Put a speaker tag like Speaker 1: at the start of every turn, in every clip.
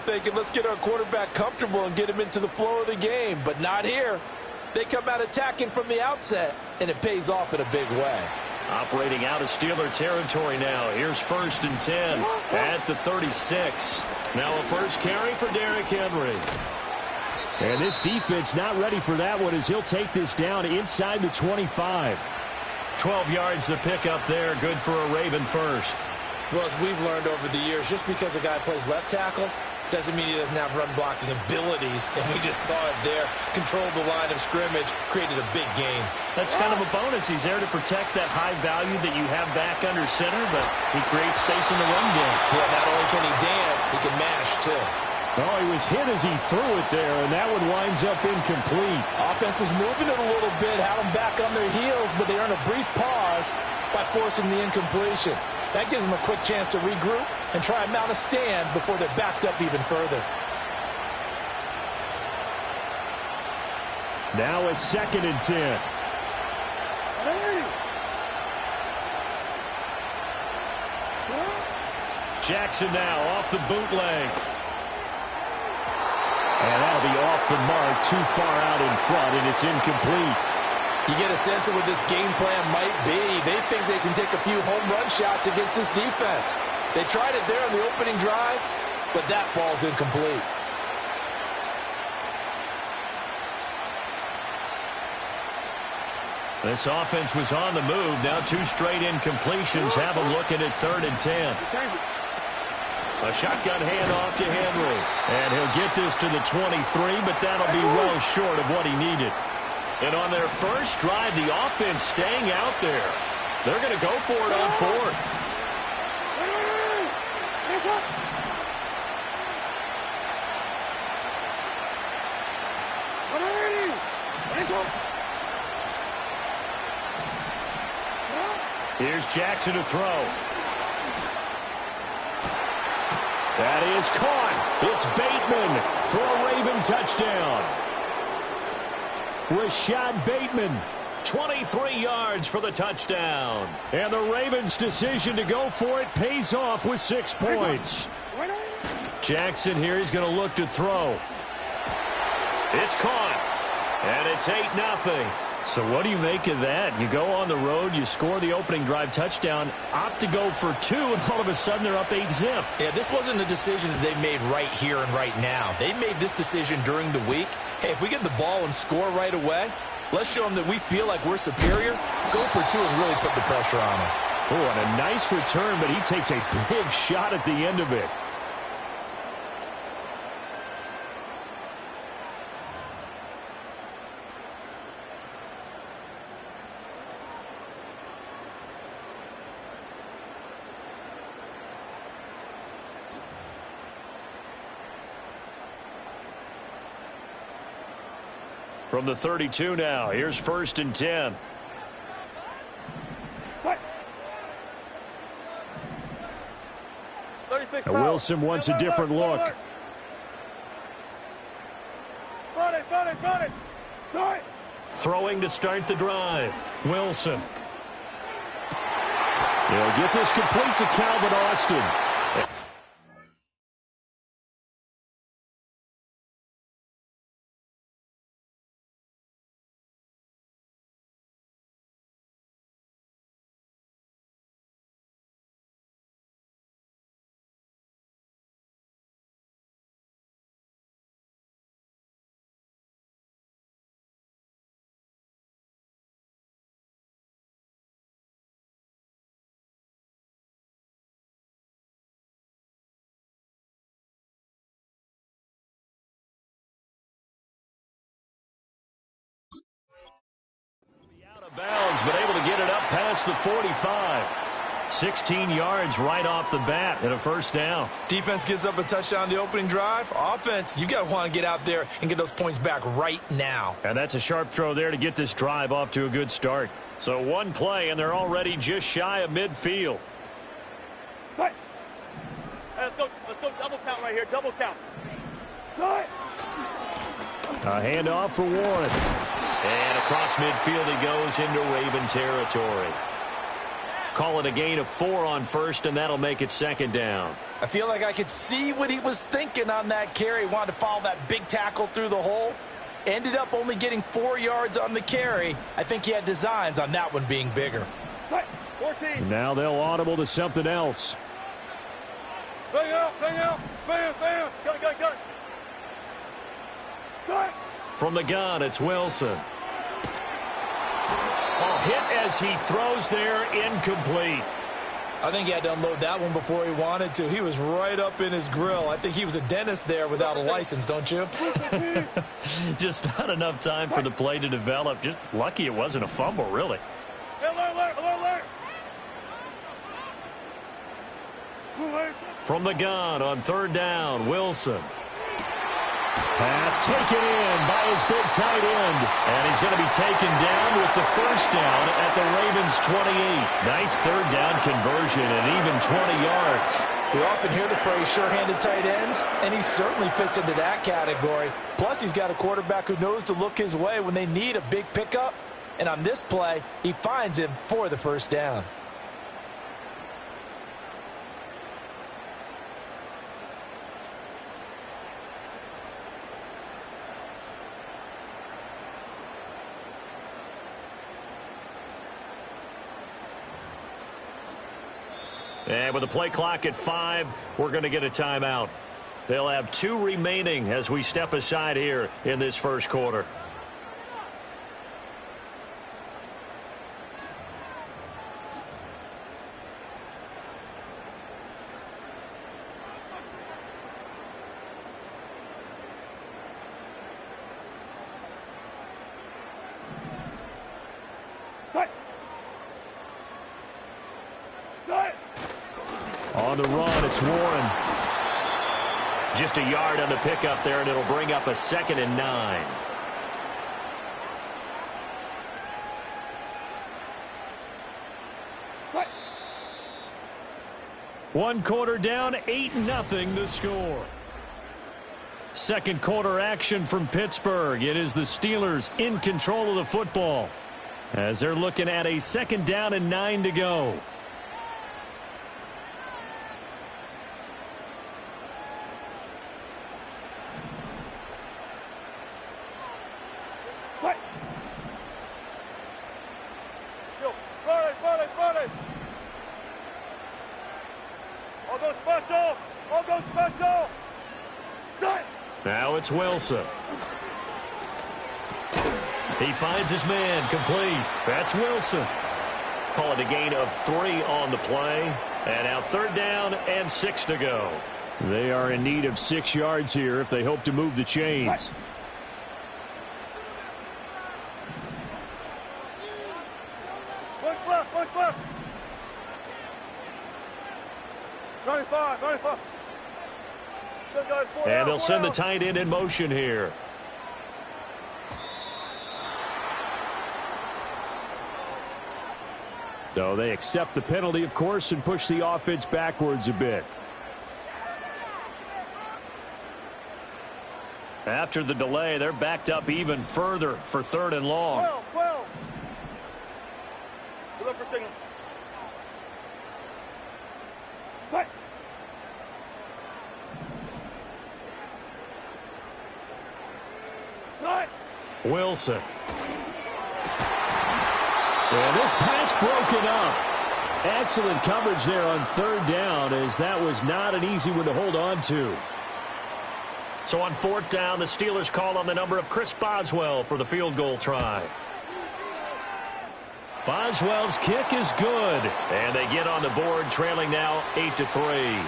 Speaker 1: thinking, let's get our quarterback comfortable and get him into the flow of the game. But not here. They come out attacking from the outset, and it pays off in a big way.
Speaker 2: Operating out of Steeler territory now. Here's 1st and 10 at the 36. Now a first carry for Derrick Henry.
Speaker 3: And this defense not ready for that one as he'll take this down inside the 25.
Speaker 2: 12 yards the pick up there. Good for a Raven first.
Speaker 1: Well, as we've learned over the years, just because a guy plays left tackle doesn't mean he doesn't have run-blocking abilities, and we just saw it there. Controlled the line of scrimmage, created a big gain.
Speaker 2: That's kind of a bonus. He's there to protect that high value that you have back under center, but he creates space in the run game.
Speaker 1: Yeah, not only can he dance, he can mash, too.
Speaker 3: Oh, he was hit as he threw it there, and that one winds up incomplete.
Speaker 1: Offense was moving it a little bit, had them back on their heels, but they earned a brief pause by forcing the incompletion. That gives them a quick chance to regroup and try and mount a stand before they're backed up even further.
Speaker 3: Now a 2nd and 10.
Speaker 2: Jackson now off the bootleg.
Speaker 3: And that'll be off the mark, too far out in front, and it's incomplete.
Speaker 1: You get a sense of what this game plan might be. They think they can take a few home run shots against this defense. They tried it there on the opening drive, but that ball's incomplete.
Speaker 2: This offense was on the move. Now 2 straight incompletions have them looking at 3rd and 10. A shotgun handoff to Henry. And he'll get this to the 23, but that'll be well short of what he needed. And on their first drive, the offense staying out there. They're going to go for it on 4th. Here's Jackson to throw.
Speaker 3: That is caught. It's Bateman for a Raven touchdown. Rashad Bateman.
Speaker 2: 23 yards for the touchdown.
Speaker 3: And the Ravens' decision to go for it pays off with 6 points.
Speaker 2: Jackson here, he's going to look to throw. It's caught. And it's 8-0. So what do you make of that? You go on the road, you score the opening drive touchdown, opt to go for 2, and all of a sudden they're up 8-zip.
Speaker 1: Yeah, this wasn't a decision that they made right here and right now. They made this decision during the week. Hey, if we get the ball and score right away, let's show them that we feel like we're superior. Go for 2 and really put the pressure on them.
Speaker 3: Oh, and a nice return, but he takes a big shot at the end of it.
Speaker 2: From the 32 now, here's 1st and 10.
Speaker 3: And Wilson wants a different look.
Speaker 2: Throwing to start the drive. Wilson.
Speaker 3: They'll get this complete to Calvin Austin.
Speaker 2: Bounds, but able to get it up past the 45. 16 yards right off the bat and a first down.
Speaker 1: Defense gives up a touchdown the opening drive. Offense, you got to want to get out there and get those points back right now.
Speaker 2: And that's a sharp throw there to get this drive off to a good start. So 1 play, and they're already just shy of midfield.
Speaker 4: Hey, let's go double count right here, double count.
Speaker 3: A handoff for Warren.
Speaker 2: And across midfield he goes into Raven territory. Call it a gain of 4 on first, and that'll make it 2nd down.
Speaker 1: I feel like I could see what he was thinking on that carry. He wanted to follow that big tackle through the hole. Ended up only getting 4 yards on the carry. I think he had designs on that one being bigger.
Speaker 4: 14.
Speaker 3: Now they'll audible to something else.
Speaker 4: Bang out, bang out, bam, bam. Got it. Got it.
Speaker 2: From the gun, it's Wilson. Oh, hit as he throws there, incomplete.
Speaker 1: I think he had to unload that one before he wanted to. He was right up in his grill. I think he was a dentist there without a license, don't you?
Speaker 2: Just not enough time for the play to develop. Just lucky it wasn't a fumble, really.
Speaker 4: Alert.
Speaker 2: From the gun on third down, Wilson.
Speaker 3: Pass taken in by his big tight end.
Speaker 2: And he's going to be taken down with the first down at the Ravens' 28. Nice third down conversion and even 20 yards.
Speaker 1: We often hear the phrase sure-handed tight ends, and he certainly fits into that category. Plus, he's got a quarterback who knows to look his way when they need a big pickup. And on this play, he finds him for the first down.
Speaker 2: And with the play clock at 5, we're going to get a timeout. They'll have 2 remaining as we step aside here in this first quarter.
Speaker 3: On the run, it's Warren.
Speaker 2: Just a yard on the pickup there, and it'll bring up a 2nd and 9. One quarter down, 8-0 the score. Second quarter action from Pittsburgh. It is the Steelers in control of the football as they're looking at a 2nd down and 9 to go. Now it's Wilson. He finds his man, complete. That's Wilson. Call it a gain of 3 on the play. And now 3rd down and 6 to go.
Speaker 3: They are in need of 6 yards here if they hope to move the chains.
Speaker 4: One left. 95.
Speaker 2: And they'll send the tight end in motion here.
Speaker 3: So they accept the penalty, of course, and push the offense backwards a bit.
Speaker 2: After the delay, they're backed up even further for 3rd and long.
Speaker 4: 12. Look for signals.
Speaker 2: Wilson.
Speaker 3: And this pass broken up. Excellent coverage there on 3rd down, as that was not an easy one to hold on to.
Speaker 2: So on 4th down, the Steelers call on the number of Chris Boswell for the field goal try. Boswell's kick is good. And they get on the board, trailing now 8-3.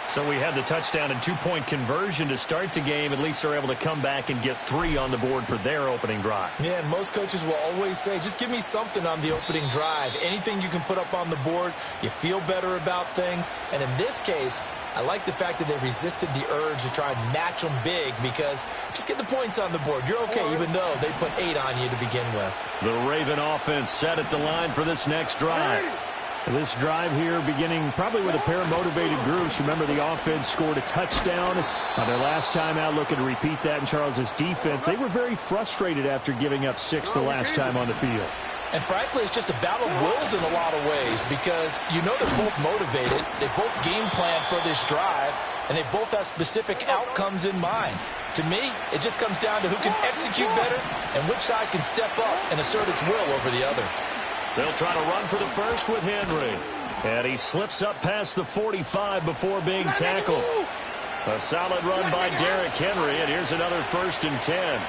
Speaker 2: So we had the touchdown and 2-point conversion to start the game. At least they're able to come back and get 3 on the board for their opening drive.
Speaker 1: Yeah, and most coaches will always say, just give me something on the opening drive. Anything you can put up on the board, you feel better about things. And in this case, I like the fact that they resisted the urge to try and match them big, because just get the points on the board. You're okay, even though they put 8 on you to begin with.
Speaker 2: The Raven offense set at the line for this next drive.
Speaker 3: This drive here beginning probably with a pair of motivated groups. Remember, the offense scored a touchdown on their last time out, looking to repeat that in Charles's defense. They were very frustrated after giving up 6 the last time on the field.
Speaker 1: And frankly, it's just a battle of wills in a lot of ways because you know they're both motivated. They both game plan for this drive, and they both have specific outcomes in mind. To me, it just comes down to who can execute better and which side can step up and assert its will over the other.
Speaker 2: They'll try to run for the first with Henry. And he slips up past the 45 before being tackled. A solid run by Derrick Henry, and here's another 1st and 10.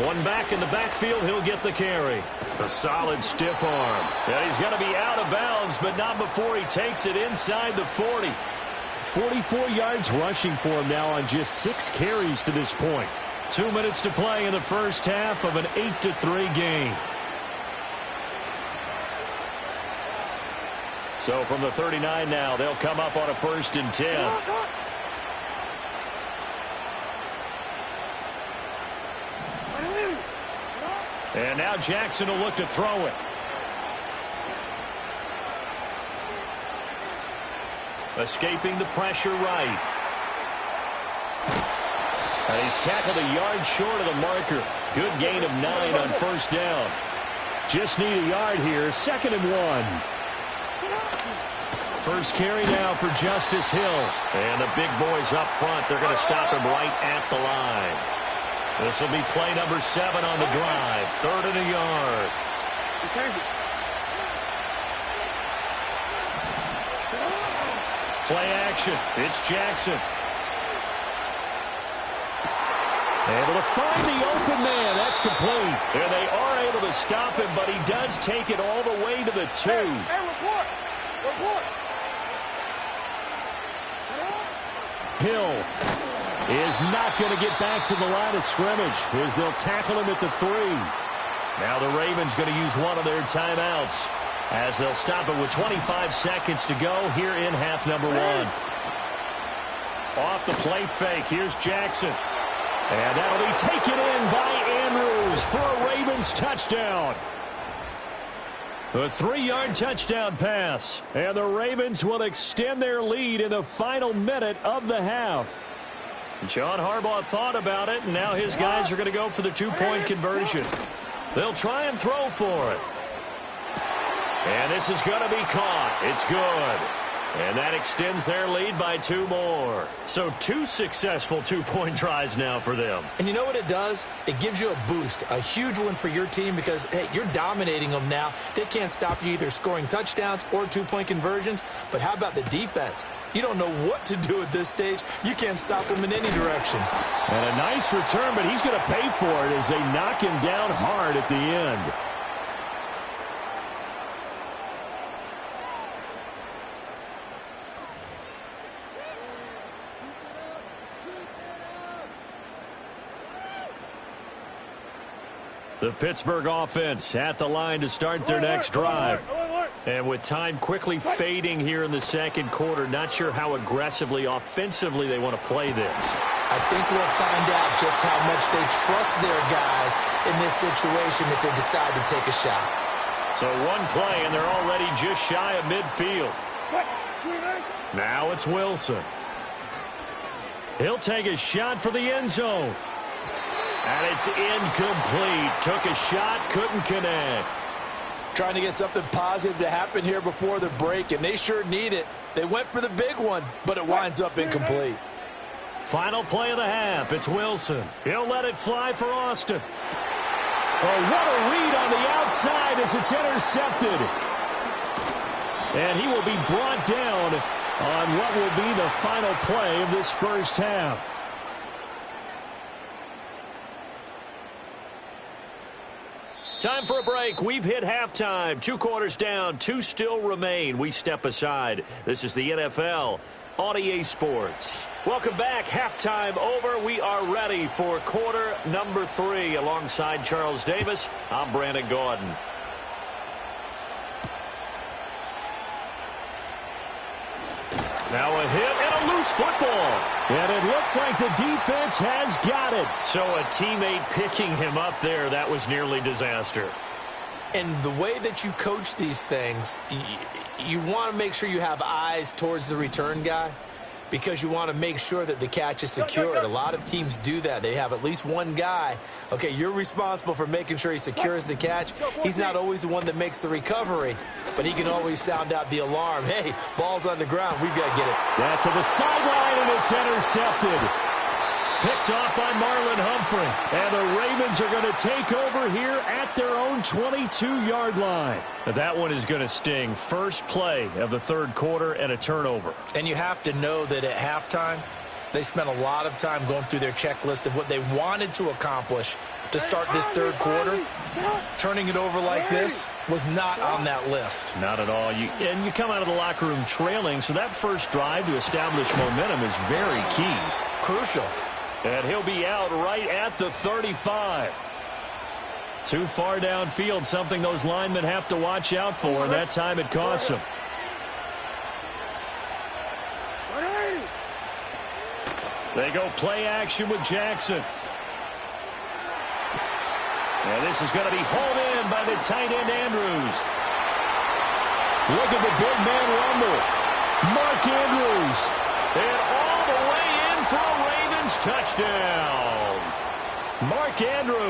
Speaker 2: One back in the backfield, he'll get the carry. A solid stiff arm. And he's going to be out of bounds, but not before he takes it inside the 40.
Speaker 3: 44 yards rushing for him now on just 6 carries to this point.
Speaker 2: 2 minutes to play in the first half of an 8-3 game. So from the 39 now, they'll come up on a 1st and 10. And now Jackson will look to throw it. Escaping the pressure right. And he's tackled a yard short of the marker. Good gain of 9 on 1st down.
Speaker 3: Just need a yard here. 2nd and 1.
Speaker 2: First carry now for Justice Hill. And the big boys up front. They're going to stop him right at the line. This will be play number 7 on the drive. 3rd and a yard. Play action. It's Jackson.
Speaker 3: Able to find the open man. That's complete.
Speaker 2: And they are able to stop him, but he does take it all the way to the 2.
Speaker 4: Hey, report.
Speaker 3: Hill is not going to get back to the line of scrimmage as they'll tackle him at the 3.
Speaker 2: Now the Ravens going to use one of their timeouts as they'll stop it with 25 seconds to go here in half number 1. Off the play fake. Here's Jackson.
Speaker 3: And that'll be taken in by Andrews for a Ravens touchdown. A 3-yard touchdown pass. And the Ravens will extend their lead in the final minute of the half.
Speaker 2: John Harbaugh thought about it, and now his guys are going to go for the 2-point conversion. They'll try and throw for it. And this is going to be caught. It's good. And that extends their lead by 2 more. So 2 successful 2-point tries now for them.
Speaker 1: And you know what it does? It gives you a boost, a huge one for your team because, hey, you're dominating them now. They can't stop you either scoring touchdowns or 2-point conversions. But how about the defense? You don't know what to do at this stage. You can't stop them in any direction.
Speaker 3: And a nice return, but he's going to pay for it as they knock him down hard at the end.
Speaker 2: The Pittsburgh offense at the line to start their next drive. And with time quickly fading here in the second quarter, not sure how aggressively, offensively they want to play this.
Speaker 1: I think we'll find out just how much they trust their guys in this situation if they decide to take a shot.
Speaker 2: So one play, and they're already just shy of midfield. Now it's Wilson. He'll take a shot for the end zone. And it's incomplete. Took a shot, couldn't connect.
Speaker 1: Trying to get something positive to happen here before the break, and they sure need it. They went for the big one, but it winds up incomplete.
Speaker 2: Final play of the half. It's Wilson. He'll let it fly for Austin.
Speaker 3: Oh, what a read on the outside as it's intercepted. And he will be brought down on what will be the final play of this first half.
Speaker 2: Time for a break. We've hit halftime. 2 quarters down. 2 still remain. We step aside. This is the NFL on EA Sports. Welcome back. Halftime over. We are ready for quarter number 3. Alongside Charles Davis, I'm Brandon Gordon. Now a hit and a loose football.
Speaker 3: And it looks like the defense has got it.
Speaker 2: So a teammate picking him up there, that was nearly disaster.
Speaker 1: And the way that you coach these things, you want to make sure you have eyes towards the return guy. because you want to make sure that the catch is secured. A lot of teams do that. They have at least one guy. Okay, you're responsible for making sure he secures the catch. He's not always the one that makes the recovery, but he can always sound out the alarm. Hey, ball's on the ground. We've got to get it.
Speaker 3: Yeah, to the sideline, and it's intercepted. Picked off by Marlon Humphrey. And the Ravens are going to take over here at their own 22-yard line.
Speaker 2: Now that one is going to sting. First play of the third quarter and a turnover.
Speaker 1: And you have to know that at halftime, they spent a lot of time going through their checklist of what they wanted to accomplish to start this third quarter. Turning it over like this was not on that list.
Speaker 2: Not at all. And you come out of the locker room trailing, so that first drive to establish momentum is very key.
Speaker 1: Crucial.
Speaker 2: And he'll be out right at the 35. Too far downfield, something those linemen have to watch out for, and that time it costs them. They go play action with Jackson. And this is going to be hauled in by the tight end Andrews. Look at the big man rumble. Mark Andrews. And all the way in for a Ravens touchdown. Mark Andrews.